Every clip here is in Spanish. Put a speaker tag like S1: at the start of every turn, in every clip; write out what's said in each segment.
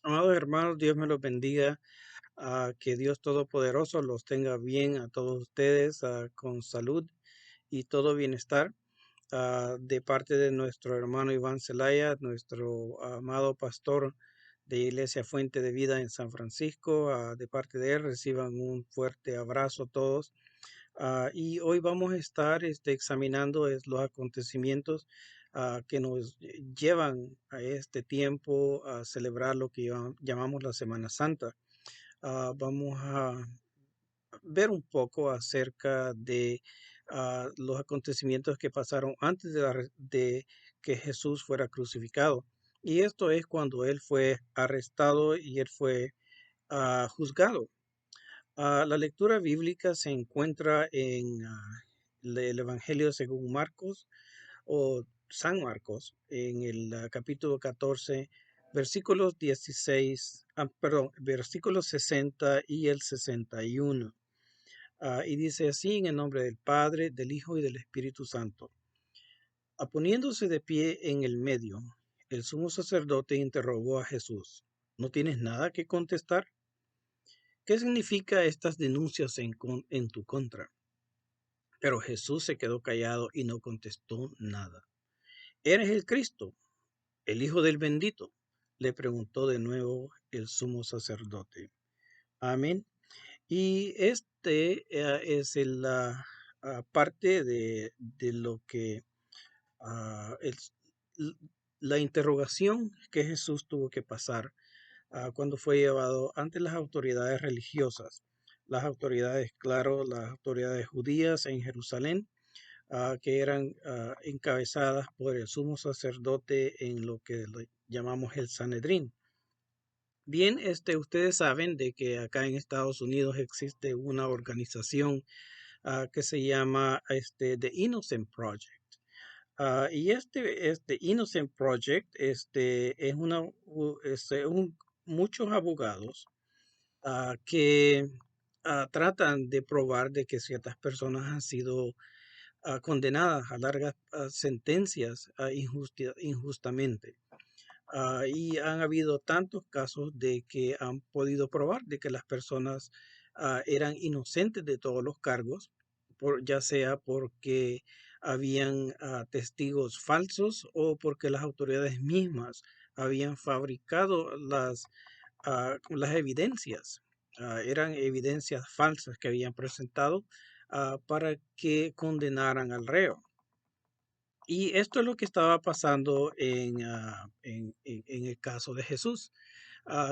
S1: Amados hermanos, Dios me los bendiga, que Dios Todopoderoso los tenga bien a todos ustedes, con salud y todo bienestar, de parte de nuestro hermano Iván Zelaya, nuestro amado pastor de Iglesia Fuente de Vida en San Francisco. De parte de él reciban un fuerte abrazo todos. Y hoy vamos a estar examinando los acontecimientos que nos llevan a este tiempo a celebrar lo que llamamos la Semana Santa. Vamos a ver un poco acerca de los acontecimientos que pasaron antes de que Jesús fuera crucificado. Y esto es cuando él fue arrestado y él fue juzgado. La lectura bíblica se encuentra en el Evangelio según Marcos o San Marcos, en el capítulo 14, versículos 16, versículos 60 y el 61. Y dice así: en el nombre del Padre, del Hijo y del Espíritu Santo. Poniéndose de pie en el medio, el sumo sacerdote interrogó a Jesús: ¿No tienes nada que contestar? ¿Qué significa estas denuncias en tu contra? Pero Jesús se quedó callado y no contestó nada. ¿Eres el Cristo, el Hijo del Bendito?, le preguntó de nuevo el sumo sacerdote. Amén. Y es la parte de lo que es la interrogación que Jesús tuvo que pasar cuando fue llevado ante las autoridades religiosas. Las autoridades, claro, las autoridades judías en Jerusalén, que eran encabezadas por el sumo sacerdote en lo que llamamos el Sanedrín. Bien, ustedes saben de que acá en Estados Unidos existe una organización que se llama The Innocent Project. Y este Innocent Project es muchos abogados que tratan de probar de que ciertas personas han sido condenadas a largas sentencias injustamente. Y han habido tantos casos de que han podido probar de que las personas eran inocentes de todos los cargos, ya sea porque habían testigos falsos o porque las autoridades mismas habían fabricado las evidencias. Eran evidencias falsas que habían presentado para que condenaran al reo. Y esto es lo que estaba pasando en el caso de Jesús.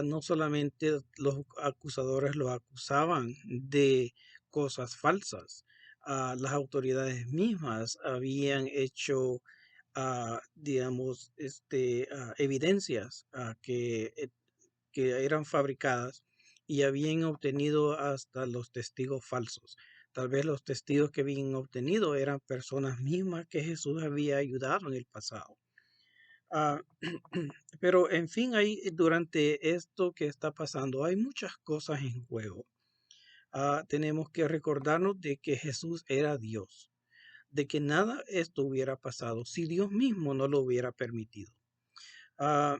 S1: No solamente los acusadores lo acusaban de cosas falsas, las autoridades mismas habían hecho, digamos, evidencias que eran fabricadas y habían obtenido hasta los testigos falsos. Tal vez los testigos que habían obtenido eran personas mismas que Jesús había ayudado en el pasado. Ah, pero en fin, durante esto que está pasando, hay muchas cosas en juego. Tenemos que recordarnos de que Jesús era Dios, de que nada esto hubiera pasado si Dios mismo no lo hubiera permitido. Ah,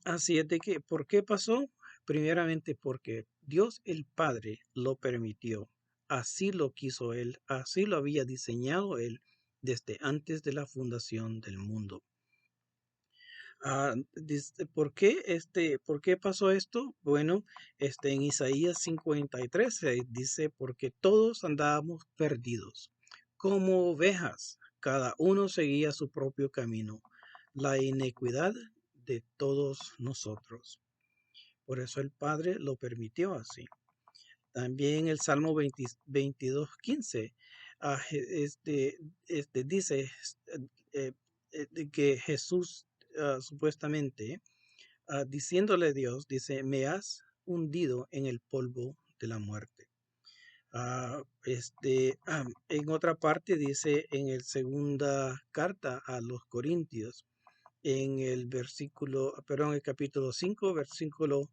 S1: Así es de que, ¿por qué pasó? Primeramente porque Dios el Padre lo permitió. Así lo quiso Él, así lo había diseñado Él desde antes de la fundación del mundo. ¿Por qué pasó esto? Bueno, en Isaías 53 se dice: porque todos andábamos perdidos, como ovejas, cada uno seguía su propio camino, la iniquidad de todos nosotros. Por eso el Padre lo permitió así. También el Salmo 22:15 dice eh, que Jesús supuestamente, diciéndole a Dios, dice: me has hundido en el polvo de la muerte. En otra parte dice en el segunda carta a los Corintios, en el en el capítulo 5, versículo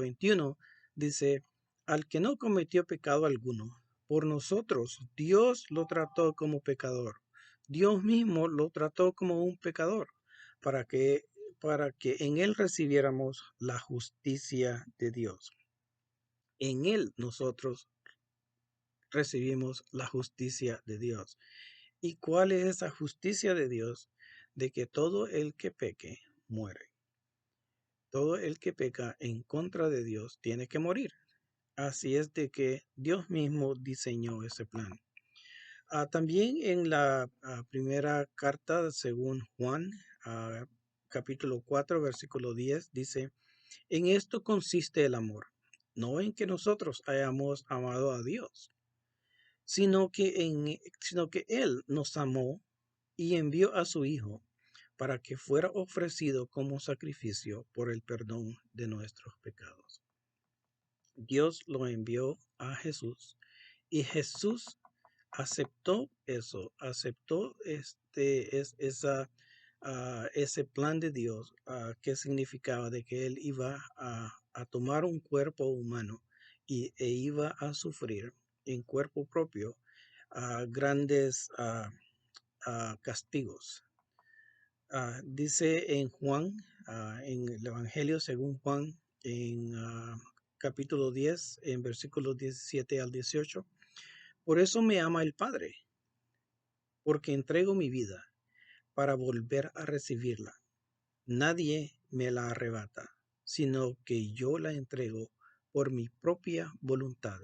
S1: 21, dice: al que no cometió pecado alguno, por nosotros Dios lo trató como pecador. Dios mismo lo trató como un pecador, para que para que en Él recibiéramos la justicia de Dios. En Él nosotros recibimos la justicia de Dios. ¿Y cuál es esa justicia de Dios? De que todo el que peque muere. Todo el que peca en contra de Dios tiene que morir. Así es de que Dios mismo diseñó ese plan. También en la primera carta según Juan, capítulo 4, versículo 10, dice, en esto consiste el amor, no en que nosotros hayamos amado a Dios, sino que Él nos amó y envió a su Hijo para que fuera ofrecido como sacrificio por el perdón de nuestros pecados. Dios lo envió a Jesús y Jesús aceptó eso, aceptó ese plan de Dios, que significaba de que Él iba a tomar un cuerpo humano e iba a sufrir en cuerpo propio grandes castigos. Dice en Juan, en el Evangelio según Juan, en capítulo 10, en versículos 17 al 18, por eso me ama el Padre, porque entrego mi vida para volver a recibirla. Nadie me la arrebata, sino que yo la entrego por mi propia voluntad.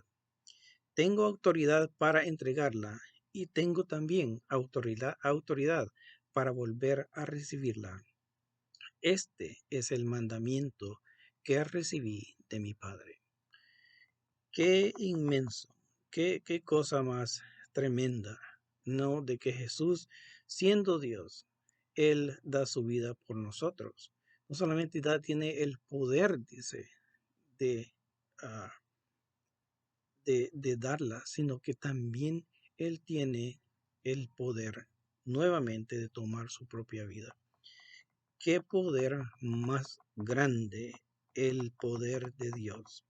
S1: Tengo autoridad para entregarla y tengo también autoridad para volver a recibirla. Este es el mandamiento que recibí de mi Padre. Qué inmenso, qué cosa más tremenda, ¿no? De que Jesús, siendo Dios, Él da su vida por nosotros. No solamente tiene el poder, dice, de, ah, de darla, sino que también Él tiene el poder nuevamente de tomar su propia vida. Qué poder más grande, el poder de Dios.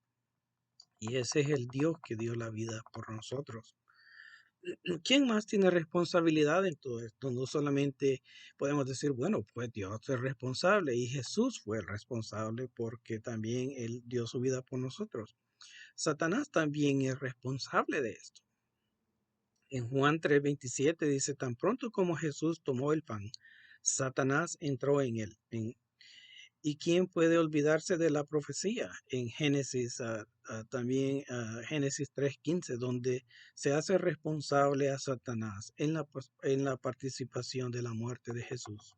S1: Y ese es el Dios que dio la vida por nosotros. ¿Quién más tiene responsabilidad en todo esto? No solamente podemos decir, bueno, pues Dios es responsable y Jesús fue el responsable porque también Él dio su vida por nosotros. Satanás también es responsable de esto. En Juan 3:27 dice, tan pronto como Jesús tomó el pan, Satanás entró en él. ¿Y quién puede olvidarse de la profecía en Génesis, también Génesis 3:15, donde se hace responsable a Satanás en la participación de la muerte de Jesús?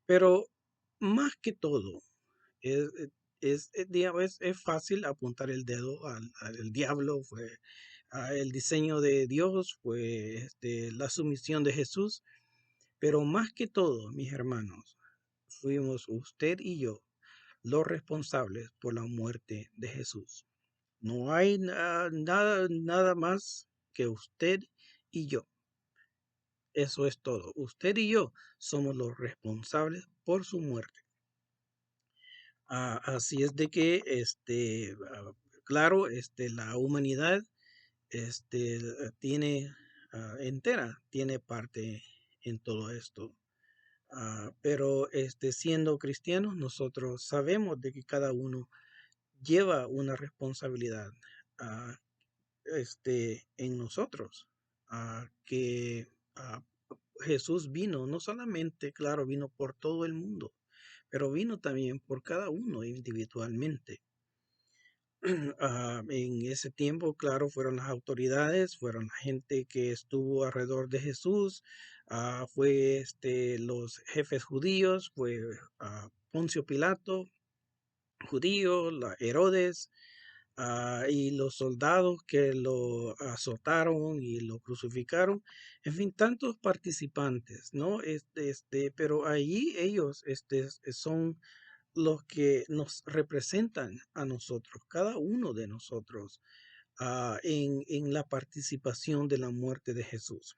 S1: Pero más que todo, es, digamos, es fácil apuntar el dedo al diablo, fue el diseño de Dios, fue la sumisión de Jesús, pero más que todo, mis hermanos, fuimos usted y yo los responsables por la muerte de Jesús. No hay nada más que usted y yo. Eso es todo. Usted y yo somos los responsables por su muerte. Así es de que, claro, la humanidad, tiene entera, tiene parte en todo esto. Pero siendo cristianos, nosotros sabemos de que cada uno lleva una responsabilidad ah, en nosotros, que Jesús vino, no solamente, claro, vino por todo el mundo, pero vino también por cada uno individualmente. En ese tiempo, claro, fueron las autoridades, fueron la gente que estuvo alrededor de Jesús, fue los jefes judíos, fue Poncio Pilato, judío, Herodes, y los soldados que lo azotaron y lo crucificaron, en fin, tantos participantes, ¿no? Pero allí ellos son los que nos representan a nosotros, cada uno de nosotros, en la participación de la muerte de Jesús.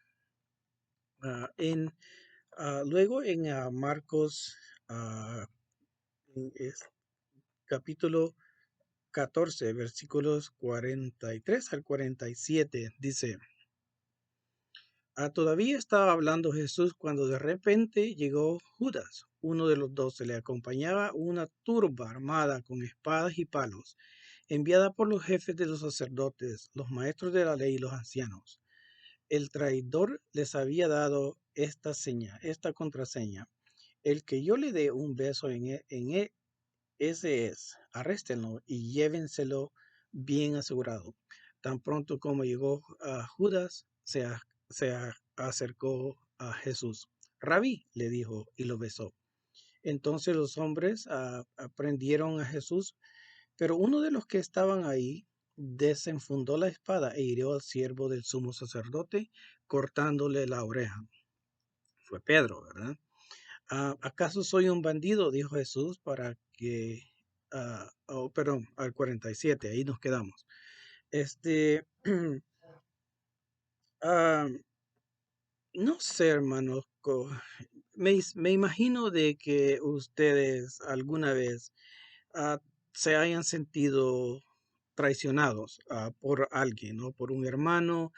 S1: Luego en Marcos, capítulo 14, versículos 43 al 47, dice, Todavía estaba hablando Jesús cuando de repente llegó Judas, uno de los 12. Le acompañaba una turba armada con espadas y palos, enviada por los jefes de los sacerdotes, los maestros de la ley y los ancianos. El traidor les había dado esta seña, esta contraseña. El que yo le dé un beso ese es. Arréstenlo y llévenselo bien asegurado. Tan pronto como llegó a Judas, acercó a Jesús. Rabí, le dijo, y lo besó. Entonces los hombres prendieron a Jesús, pero uno de los que estaban ahí desenfundó la espada e hirió al siervo del sumo sacerdote, cortándole la oreja. Fue Pedro, ¿verdad? ¿Acaso soy un bandido? Dijo Jesús para que, perdón, al 47, ahí nos quedamos. Este, ah, no sé, hermanos, me imagino de que ustedes alguna vez ah, se hayan sentido traicionados por alguien, ¿no? Por un hermano,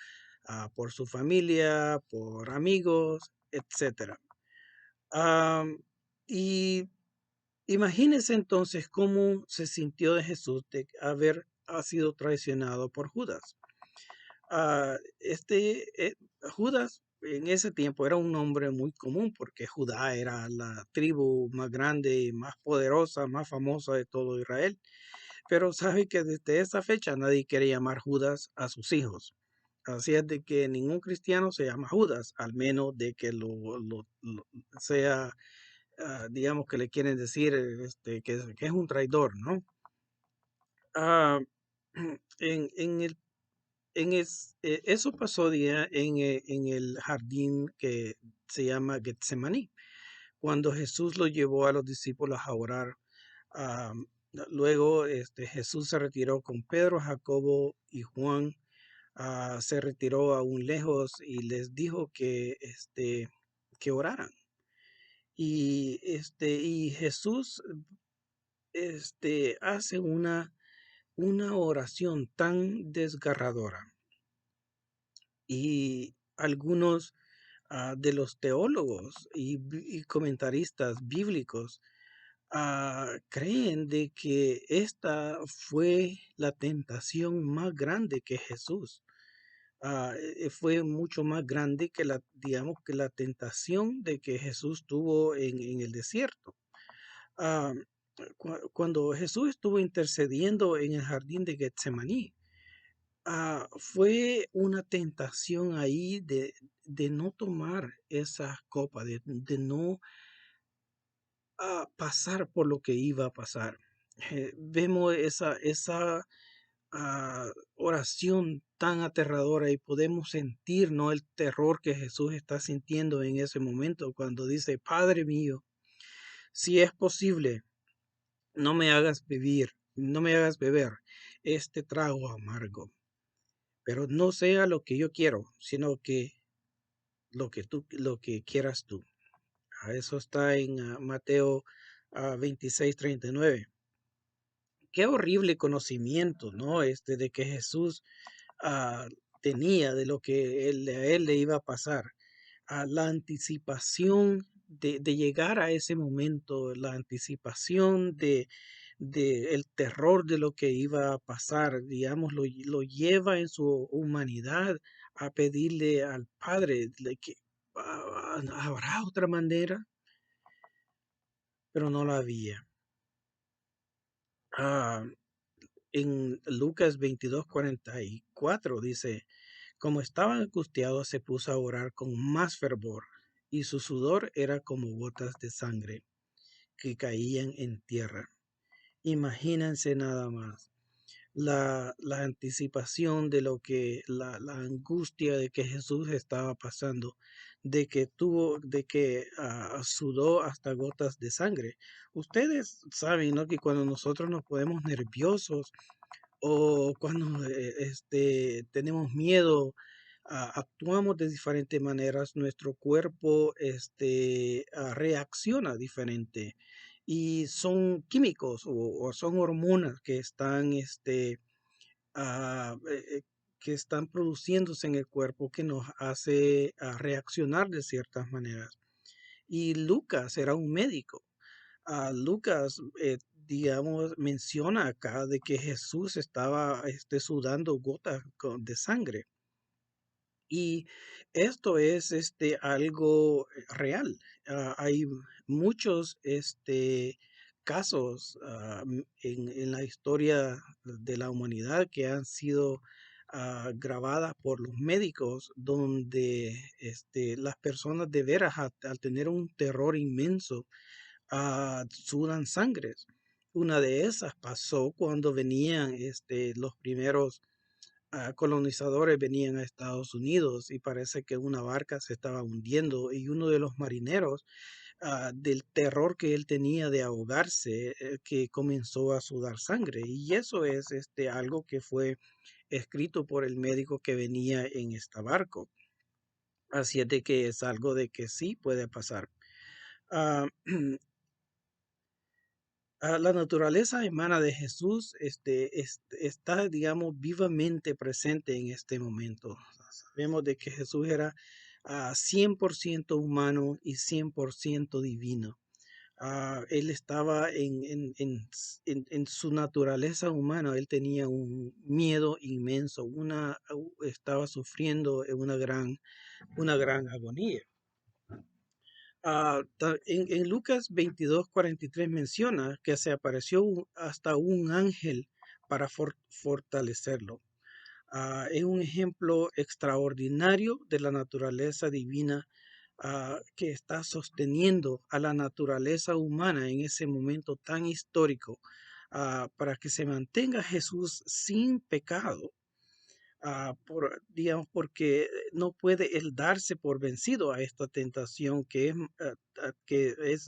S1: por su familia, por amigos, etcétera. Y imagínense entonces cómo se sintió de Jesús de haber sido traicionado por Judas. Ah, este Judas en ese tiempo era un nombre muy común porque Judá era la tribu más grande, más poderosa, más famosa de todo Israel. Pero sabe que desde esa fecha nadie quiere llamar Judas a sus hijos. Así es de que ningún cristiano se llama Judas, al menos de que sea, digamos que le quieren decir que es un traidor, ¿no? Ah, en el, eso pasó en el jardín que se llama Getsemaní, cuando Jesús lo llevó a los discípulos a orar. ah, Luego Jesús se retiró con Pedro, Jacobo y Juan. Se retiró aún lejos y les dijo que oraran. Y Jesús hace una oración tan desgarradora. Y algunos de los teólogos y comentaristas bíblicos creen de que esta fue la tentación más grande que Jesús. Fue mucho más grande que digamos, que la tentación de que Jesús tuvo en el desierto. Ah, Cuando Jesús estuvo intercediendo en el jardín de Getsemaní, fue una tentación ahí de no tomar esa copa, de no pasar por lo que iba a pasar. Vemos esa oración tan aterradora y podemos sentir, ¿no?, el terror que Jesús está sintiendo en ese momento cuando dice, Padre mío, si es posible, no me hagas beber este trago amargo, pero no sea lo que yo quiero, sino que lo que quieras tú. Eso está en Mateo 26:39. Qué horrible conocimiento, ¿no? De que Jesús ah, tenía de lo que a él le iba a pasar. La anticipación de llegar a ese momento, la anticipación de el terror de lo que iba a pasar, digamos, lo lleva en su humanidad a pedirle al Padre de que habrá otra manera, pero no la había. Ah, en Lucas 22:44 dice, como estaba angustiado, se puso a orar con más fervor, y su sudor era como gotas de sangre que caían en tierra. Imagínense nada más la anticipación de lo que, la angustia de que Jesús estaba pasando, de que sudó hasta gotas de sangre. Ustedes saben, ¿no?, que cuando nosotros nos ponemos nerviosos o cuando tenemos miedo, actuamos de diferentes maneras, nuestro cuerpo reacciona diferente y son químicos o son hormonas que están que están produciéndose en el cuerpo que nos hace reaccionar de ciertas maneras. Y Lucas era un médico. Lucas, digamos, menciona acá de que Jesús estaba sudando gotas de sangre. Y esto es algo real. Hay muchos casos en la historia de la humanidad que han sido grabadas por los médicos, donde las personas de veras, al tener un terror inmenso, sudan sangres. Una de esas pasó cuando venían los primeros colonizadores venían a Estados Unidos y parece que una barca se estaba hundiendo y uno de los marineros, del terror que él tenía de ahogarse, que comenzó a sudar sangre. Y eso es algo que fue escrito por el médico que venía en este barco. Así es de que es algo de que sí puede pasar. Ah, la naturaleza humana de Jesús está, digamos, vivamente presente en este momento. Sabemos de que Jesús era 100% humano y 100% divino. Él estaba en su naturaleza humana, él tenía un miedo inmenso, estaba sufriendo una gran agonía. En Lucas 22:43 menciona que se apareció hasta un ángel para fortalecerlo. Es un ejemplo extraordinario de la naturaleza divina, que está sosteniendo a la naturaleza humana en ese momento tan histórico, para que se mantenga Jesús sin pecado, digamos, porque no puede él darse por vencido a esta tentación que es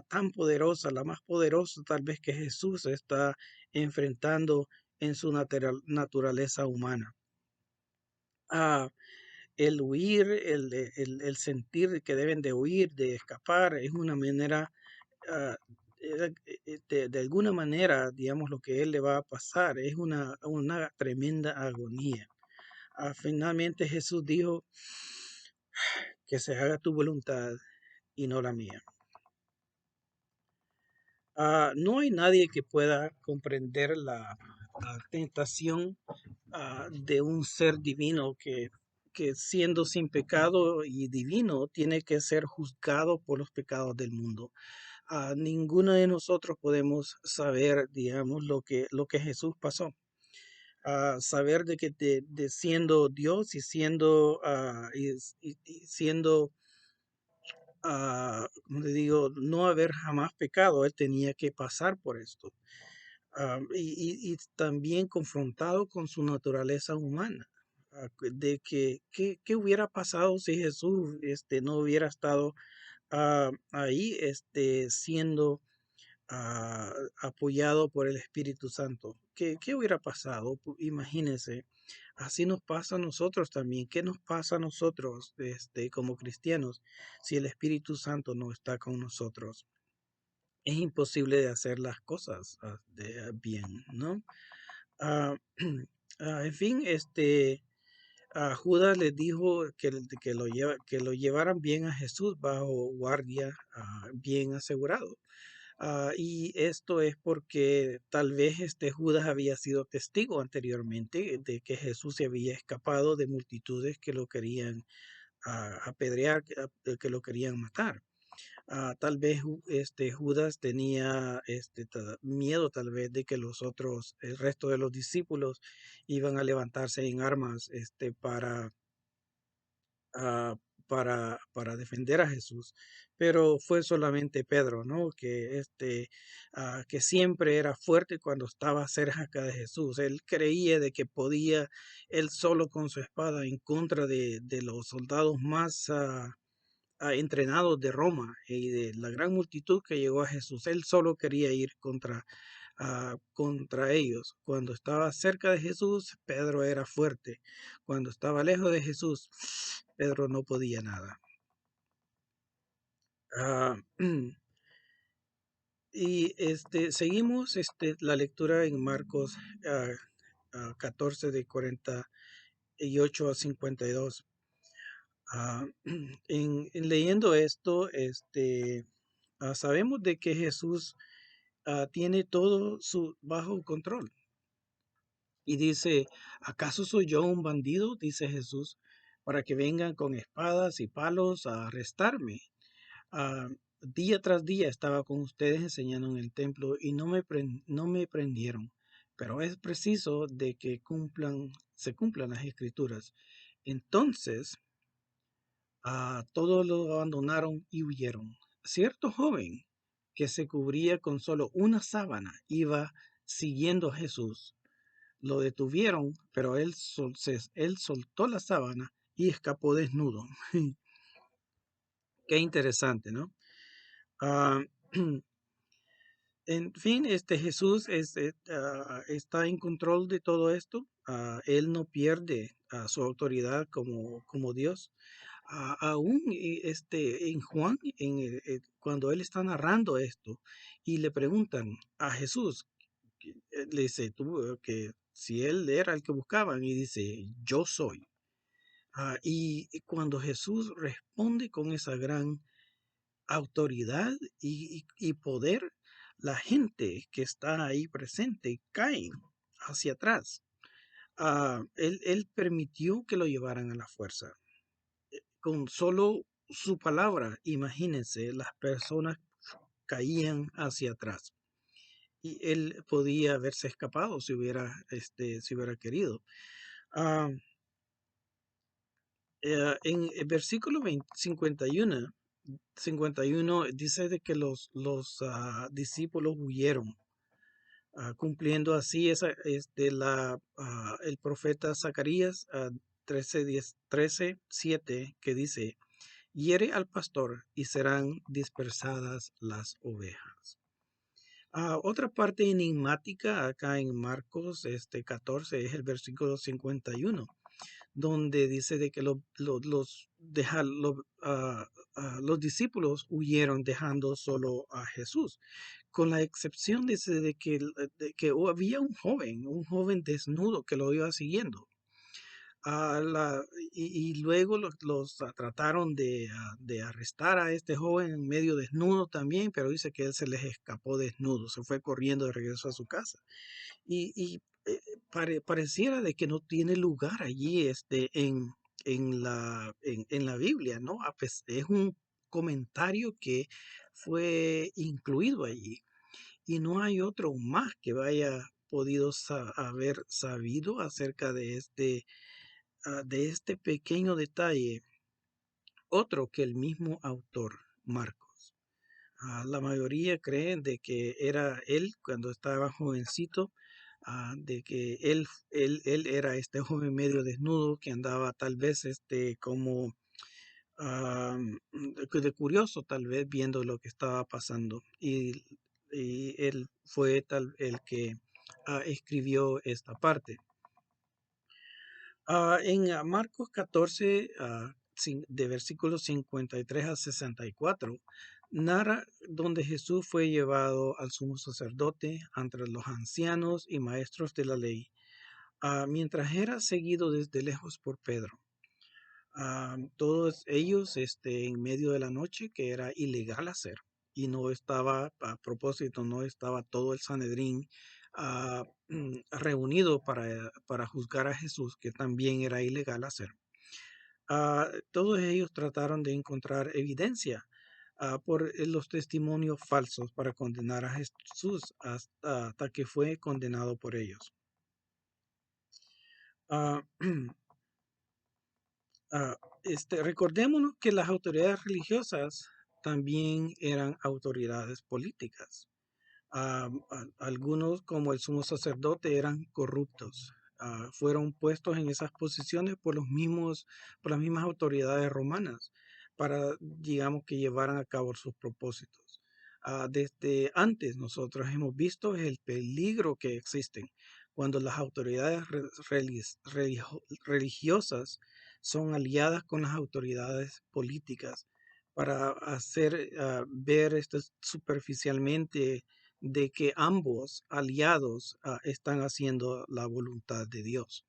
S1: tan poderosa, la más poderosa tal vez que Jesús está enfrentando en su naturaleza humana. Ah, el huir, el sentir que deben de huir, de escapar, es una manera, ah, de alguna manera, digamos, lo que él le va a pasar es una tremenda agonía. Finalmente Jesús dijo que se haga tu voluntad y no la mía. No hay nadie que pueda comprender la tentación de un ser divino que siendo sin pecado y divino tiene que ser juzgado por los pecados del mundo. Ninguno de nosotros podemos saber, digamos, lo que Jesús pasó. Saber de que de siendo Dios y siendo, y siendo, como te digo, no haber jamás pecado, él tenía que pasar por esto. Y también confrontado con su naturaleza humana, de que qué hubiera pasado si Jesús no hubiera estado ahí siendo apoyado por el Espíritu Santo. ¿Qué hubiera pasado? Imagínense, así nos pasa a nosotros también. ¿Qué nos pasa a nosotros como cristianos si el Espíritu Santo no está con nosotros? Es imposible de hacer las cosas bien, ¿no? Ah, en fin, Judas les dijo que lo llevaran bien a Jesús bajo guardia, bien asegurado. Y esto es porque tal vez Judas había sido testigo anteriormente de que Jesús se había escapado de multitudes que lo querían apedrear, que lo querían matar. Tal vez Judas tenía miedo tal vez de que el resto de los discípulos iban a levantarse en armas ah, para defender a Jesús, pero fue solamente Pedro, ¿no? Que siempre era fuerte cuando estaba cerca de Jesús. Él creía de que podía, él solo con su espada en contra de los soldados más entrenados de Roma y de la gran multitud que llegó a Jesús. Él solo quería ir contra ellos. Cuando estaba cerca de Jesús, Pedro era fuerte. Cuando estaba lejos de Jesús, Pedro no podía nada. Ah, y seguimos la lectura en Marcos 14 de 48 a 52. Ah, leyendo esto, sabemos de que Jesús tiene todo bajo control. Y dice, ¿acaso soy yo un bandido? Dice Jesús, para que vengan con espadas y palos a arrestarme. Ah, Día tras día estaba con ustedes enseñando en el templo y no me prendieron. Pero es preciso de que se cumplan las escrituras. Entonces, todos lo abandonaron y huyeron. Cierto joven que se cubría con solo una sábana iba siguiendo a Jesús. Lo detuvieron, pero él soltó la sábana y escapó desnudo. Qué interesante, ¿no? Ah, en fin, Jesús está en control de todo esto. Él no pierde su autoridad como Dios. Aún en Juan, cuando él está narrando esto y le preguntan a Jesús, le dice tú que si él era el que buscaban y dice, yo soy. Y cuando Jesús responde con esa gran autoridad y poder, la gente que está ahí presente cae hacia atrás. Él permitió que lo llevaran a la fuerza. Con solo su palabra, imagínense, las personas caían hacia atrás. Y él podía haberse escapado si hubiera querido. Ah, en el versículo 51 dice de que los discípulos huyeron, cumpliendo así el profeta Zacarías 13:7, que dice, hiere al pastor y serán dispersadas las ovejas. Otra parte enigmática acá en Marcos 14 es el versículo 51, donde dice de que los discípulos huyeron dejando solo a Jesús, con la excepción dice de que había un joven desnudo que lo iba siguiendo. Ah, la, y luego los trataron de arrestar a este joven en medio desnudo también, pero dice que él se les escapó desnudo, se fue corriendo de regreso a su casa. Y pareciera de que no tiene lugar allí en la Biblia, ¿no? Es un comentario que fue incluido allí y no hay otro más que haya podido haber sabido acerca de este pequeño detalle, otro que el mismo autor, Marcos. La mayoría creen de que era él cuando estaba jovencito, de que él era este joven medio desnudo que andaba tal vez como de curioso tal vez viendo lo que estaba pasando y él fue el que escribió esta parte. En Marcos 14, de versículos 53 a 64, narra donde Jesús fue llevado al sumo sacerdote entre los ancianos y maestros de la ley, mientras era seguido desde lejos por Pedro. Todos ellos en medio de la noche, que era ilegal hacer, y no estaba, a propósito, no estaba todo el Sanedrín reunido para juzgar a Jesús, que también era ilegal hacer. Todos ellos trataron de encontrar evidencia por los testimonios falsos para condenar a Jesús hasta que fue condenado por ellos. Ah, Recordémonos que las autoridades religiosas también eran autoridades políticas. Algunos, como el sumo sacerdote, eran corruptos. Fueron puestos en esas posiciones por las mismas autoridades romanas para, digamos, que llevaran a cabo sus propósitos. Desde antes nosotros hemos visto el peligro que existen cuando las autoridades religiosas son aliadas con las autoridades políticas para hacer ver superficialmente de que ambos aliados están haciendo la voluntad de Dios.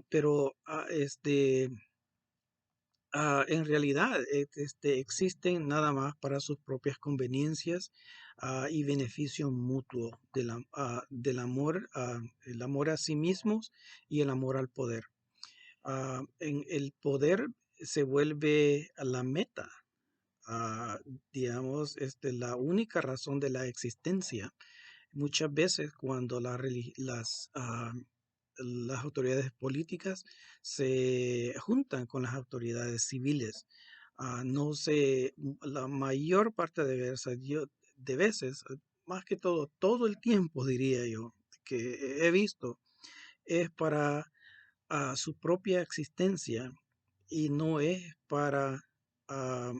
S1: Pero en realidad existen nada más para sus propias conveniencias y beneficio mutuo el amor a sí mismos y el amor al poder. En el poder se vuelve la meta, ah, digamos, la única razón de la existencia. Muchas veces cuando las autoridades políticas se juntan con las autoridades civiles, no se, la mayor parte de veces, más que todo el tiempo diría yo, que he visto, es para su propia existencia y no es ah,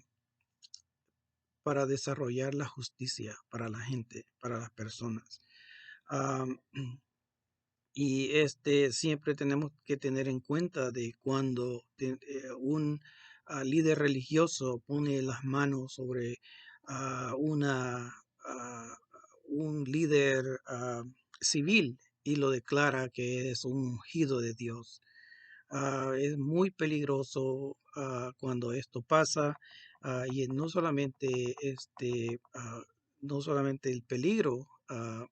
S1: para desarrollar la justicia para la gente, para las personas. Am, y siempre tenemos que tener en cuenta de cuando un líder religioso pone las manos sobre un líder civil y lo declara que es un ungido de Dios. Es muy peligroso cuando esto pasa y no solamente el peligro a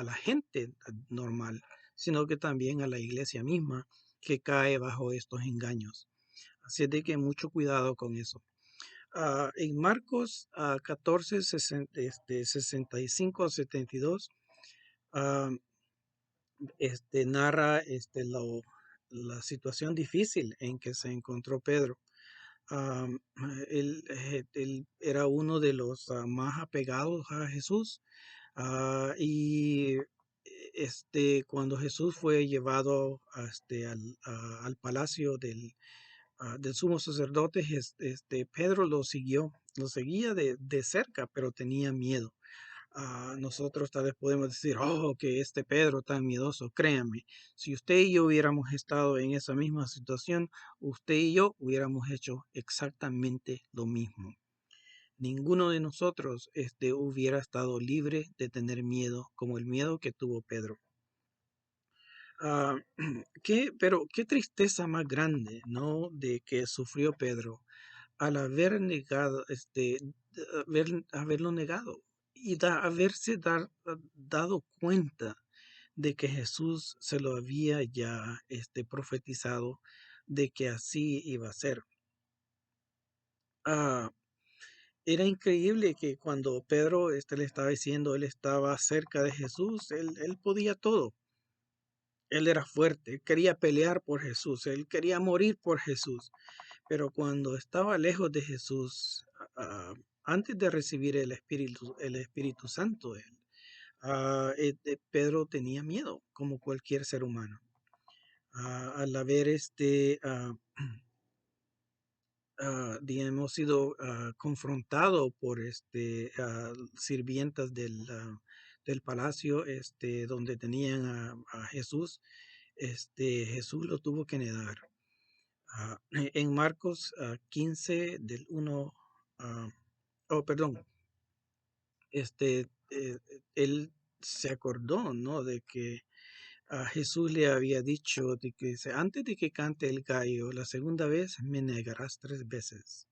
S1: la gente normal, sino que también a la iglesia misma que cae bajo estos engaños. Así es de que mucho cuidado con eso. En Marcos 14, 65 a 72, ah, narra la situación difícil en que se encontró Pedro. Am, él era uno de los más apegados a Jesús. Y cuando Jesús fue llevado al palacio del sumo sacerdote, Pedro lo seguía de cerca, pero tenía miedo. Nosotros tal vez podemos decir, oh, que este Pedro tan miedoso, créanme, si usted y yo hubiéramos estado en esa misma situación, usted y yo hubiéramos hecho exactamente lo mismo. Ninguno de nosotros hubiera estado libre de tener miedo como el miedo que tuvo Pedro. Ah, pero qué tristeza más grande, ¿no? De que sufrió Pedro al haber negado, haberlo negado y dado cuenta de que Jesús se lo había ya profetizado de que así iba a ser. Ah, Era increíble que cuando Pedro le estaba diciendo, él estaba cerca de Jesús, él podía todo. Él era fuerte, él quería pelear por Jesús, él quería morir por Jesús. Pero cuando estaba lejos de Jesús, antes de recibir el Espíritu Santo, Pedro tenía miedo, como cualquier ser humano. Al haber hemos sido confrontados por sirvientas del palacio donde tenían a Jesús. Jesús lo tuvo que negar. En Marcos 15 del 1, oh, perdón, eh, él se acordó, ¿no? De que a Jesús le había dicho de que antes de que cante el gallo, la segunda vez me negarás 3 veces.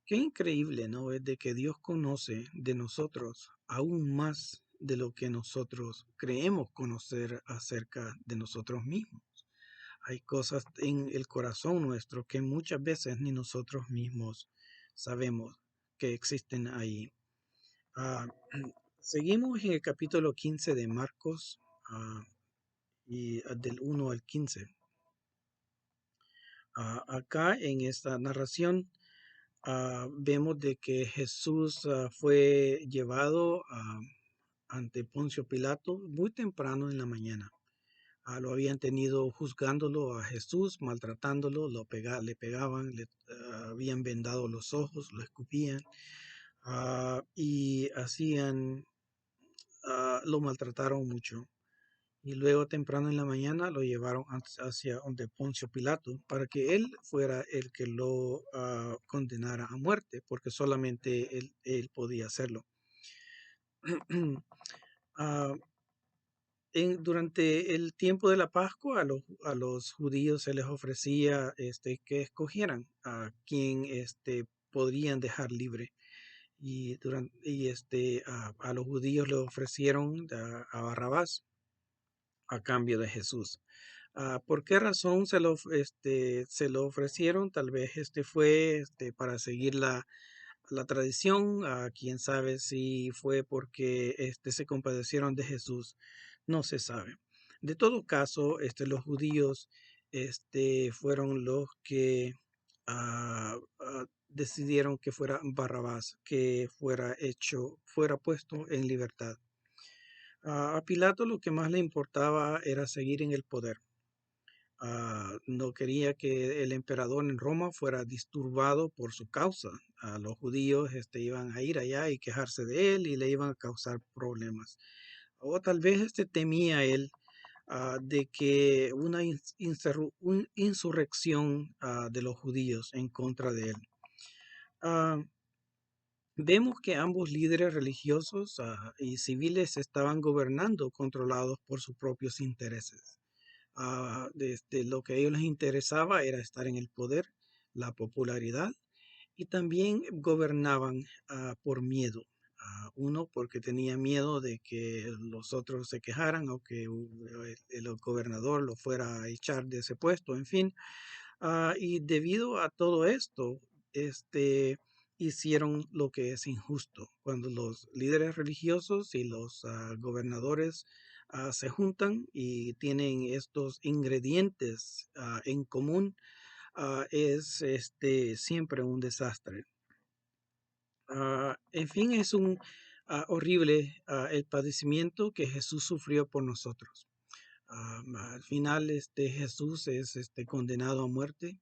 S1: Qué increíble, ¿no? Es de que Dios conoce de nosotros aún más de lo que nosotros creemos conocer acerca de nosotros mismos. Hay cosas en el corazón nuestro que muchas veces ni nosotros mismos sabemos que existen ahí. Ah, Seguimos en el capítulo 15 de Marcos del 1 al 15. Acá en esta narración vemos de que Jesús fue llevado ante Poncio Pilato muy temprano en la mañana. Lo habían tenido juzgándolo a Jesús, maltratándolo, le pegaban, le habían vendado los ojos, lo escupían y lo maltrataron mucho. Y luego temprano en la mañana lo llevaron hacia donde Poncio Pilato para que él fuera el que lo condenara a muerte, porque solamente él podía hacerlo. Ah, durante el tiempo de la Pascua a los judíos se les ofrecía que escogieran a quién podrían dejar libre. A los judíos le ofrecieron a Barrabás a cambio de Jesús. ¿Por qué razón se lo ofrecieron? Tal vez fue para seguir la tradición. Quién sabe si fue porque se compadecieron de Jesús. No se sabe. De todo caso, los judíos fueron los que decidieron que fuera Barrabás, que fuera puesto en libertad. A Pilato lo que más le importaba era seguir en el poder. No quería que el emperador en Roma fuera disturbado por su causa. Los judíos iban a ir allá y quejarse de él y le iban a causar problemas. O tal vez temía él de que una insurrección de los judíos en contra de él. Ah, Vemos que ambos líderes religiosos y civiles estaban gobernando controlados por sus propios intereses. Lo que a ellos les interesaba era estar en el poder, la popularidad, y también gobernaban por miedo. Uno, porque tenía miedo de que los otros se quejaran o que el gobernador lo fuera a echar de ese puesto, en fin. Y debido a todo esto, hicieron lo que es injusto. Cuando los líderes religiosos y los gobernadores se juntan y tienen estos ingredientes en común, es siempre un desastre. En fin, es un horrible el padecimiento que Jesús sufrió por nosotros. Al final, Jesús es condenado a muerte.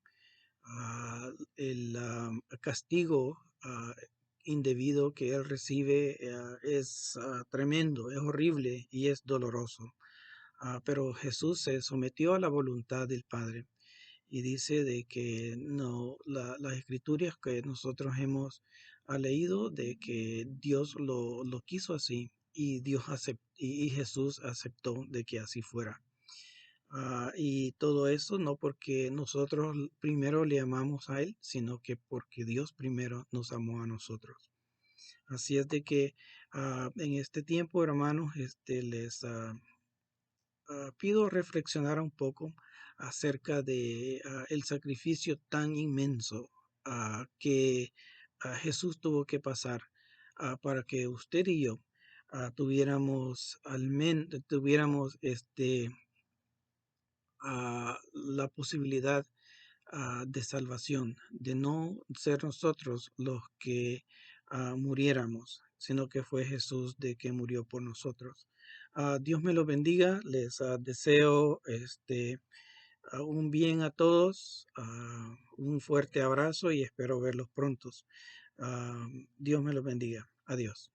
S1: El castigo indebido que él recibe es tremendo, es horrible y es doloroso. Pero Jesús se sometió a la voluntad del Padre y dice de que no, las escrituras que nosotros hemos leído, de que Dios lo quiso así y y Jesús aceptó de que así fuera. Y todo eso no porque nosotros primero le amamos a Él, sino que porque Dios primero nos amó a nosotros. Así es de que en este tiempo, hermanos, les pido reflexionar un poco acerca de el sacrificio tan inmenso que Jesús tuvo que pasar para que usted y yo tuviéramos la posibilidad de salvación, de no ser nosotros los que muriéramos, sino que fue Jesús de que murió por nosotros. Dios me los bendiga, les deseo un bien a todos, un fuerte abrazo y espero verlos prontos. Dios me los bendiga. Adiós.